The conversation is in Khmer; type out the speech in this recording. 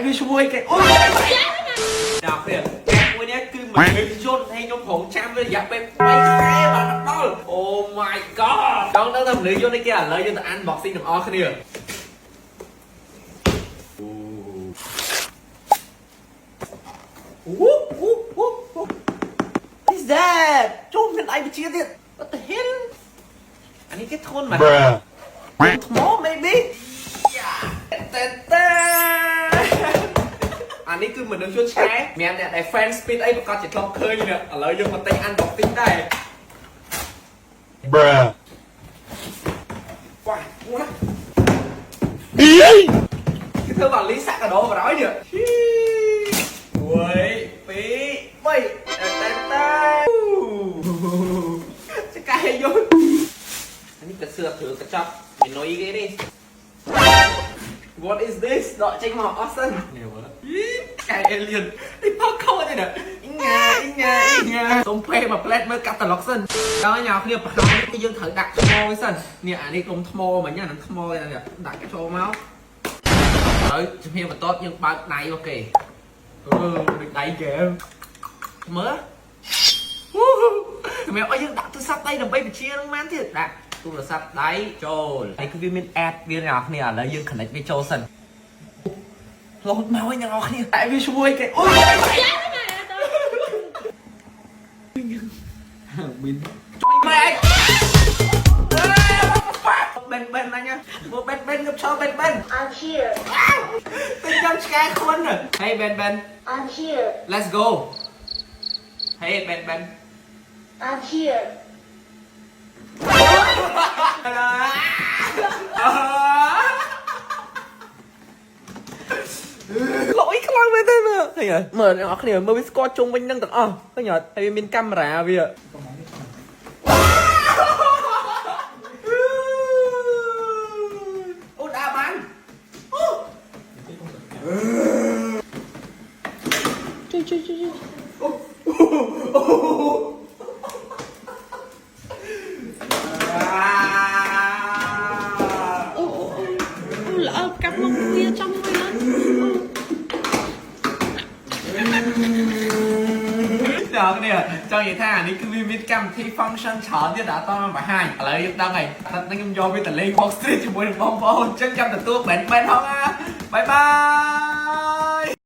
វាឈ្មោះអីគេអូយដល់គ្នាមួយនេះគឺមកយន្តឲ្យខ្ញុំប្រងចាំវារយៈពេល3ខែបានដល់អូ my god ចង់ដឹងថាមនុស្សយន្តនេះគេឥឡូវយើងទៅ unboxing ទាំងអស់គ្នាWhat is that ជុំមានអីវិជាទៀត What the hell អានេះគេធន់មែនថ្ម maybe តែអានេះគឺមនុស្សយន្តឆ្កែមានអ្នកដែល fan speed អីប្រកាសជាធ្លាប់ឃើញនេះឥឡូវយើងមកទិញ unboxing ដែរ Bruh វ៉ាគេធ្វើបាលីសាក់កាដូបណ្ដោយនេះ1 2 3ឆ្កែយន្តអានេះក៏សឿធ្វើកញ្ចក់មីនុយគេនេះ What is this ដកចេញមកអស់សិននេះមើលឆ្កែ alien នេះផកខូចទេណាអ៊ីញ៉ាសុំពេមកផ្លែតមើលកាតាឡុកសិនដល់ញ៉ាំគ្នាប្រហែលនេះយើងត្រូវដាក់ថ្មវាសិននេះអានេះកុំថ្មមិញហ្នឹងថ្មនេះដាក់ចូលមកហើយជំរាបបន្ទាប់យើងបើកដៃមកគេដូចដៃគេមើលជំរាបឲ្យយើងដាក់ទូរស័ព្ទដៃដើម្បីបញ្ជានឹងបានទៀតដាក់ទូរស័ព្ទដៃចូលនេះគឺវាមាន ad វាអ្នកនរគ្នាឥឡូវយើង connect វាចូលសិនលោតមកឲ្យអ្នកនរគ្នាតែវាឈ្មោះគេអូយមានម៉ែបេនអញមើលបេនខ្ញុំឈរបេន I'm here ពេញខ្ញុំឆ្កែខ្លួន Hey បេន I'm here Let's go Hey បេន I'm here លុយខ្លាំងមែនទេមើលឃើញមើលអ្នកនរគ្នាមើលវាស្គាល់ជុំវិញនឹងទាំងអស់ឃើញអត់ហើយវាមានកាមេរ៉ាវាអូដាក់បានជួយល្អកាប់មកវាចំមួយណាដល់គ្នាចង់និយាយថាអានេះគឺវាមានកម្មវិធី function ច្រើនទៀតដល់តមកបង្ហាញឥឡូវយើងដឹងហើយតែខ្ញុំយកវាទៅលេង box street ជាមួយនឹងបងប្អូនអញ្ចឹងចាំទទួលបែនហងណាបាយបាយ